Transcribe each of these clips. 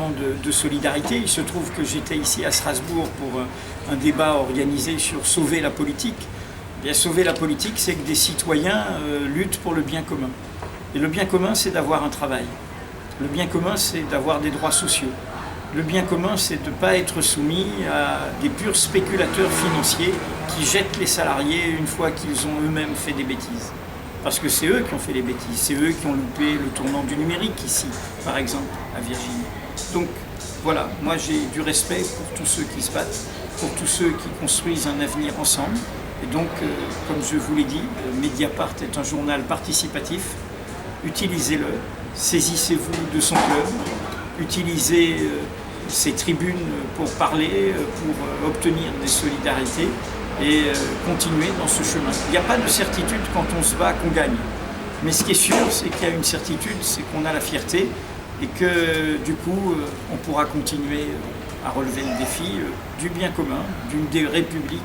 élément de solidarité. Il se trouve que j'étais ici à Strasbourg pour un débat organisé sur sauver la politique. Bien, sauver la politique, c'est que des citoyens luttent pour le bien commun. Et le bien commun, c'est d'avoir un travail. Le bien commun, c'est d'avoir des droits sociaux. Le bien commun, c'est de ne pas être soumis à des purs spéculateurs financiers qui jettent les salariés une fois qu'ils ont eux-mêmes fait des bêtises. Parce que c'est eux qui ont fait les bêtises, c'est eux qui ont loupé le tournant du numérique ici, par exemple, à Virginie. Donc voilà, moi j'ai du respect pour tous ceux qui se battent, pour tous ceux qui construisent un avenir ensemble. Et donc, comme je vous l'ai dit, Mediapart est un journal participatif. Utilisez-le, saisissez-vous de son club, utilisez ces tribunes pour parler, pour obtenir des solidarités et continuer dans ce chemin. Il n'y a pas de certitude quand on se bat qu'on gagne. Mais ce qui est sûr, c'est qu'il y a une certitude, c'est qu'on a la fierté et que du coup, on pourra continuer à relever le défi du bien commun, d'une des républiques.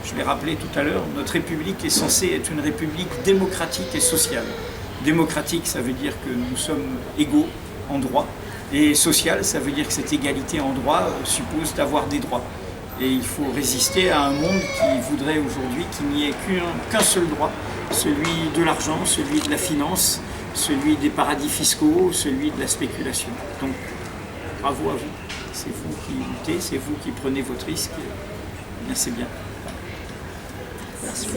Je l'ai rappelé tout à l'heure, notre république est censée être une république démocratique et sociale. Démocratique, ça veut dire que nous sommes égaux en droit. Et social, ça veut dire que cette égalité en droit suppose d'avoir des droits. Et il faut résister à un monde qui voudrait aujourd'hui qu'il n'y ait qu'un seul droit, celui de l'argent, celui de la finance, celui des paradis fiscaux, celui de la spéculation. Donc, bravo à vous. C'est vous qui luttez, c'est vous qui prenez votre risque. Eh bien, c'est bien. Merci.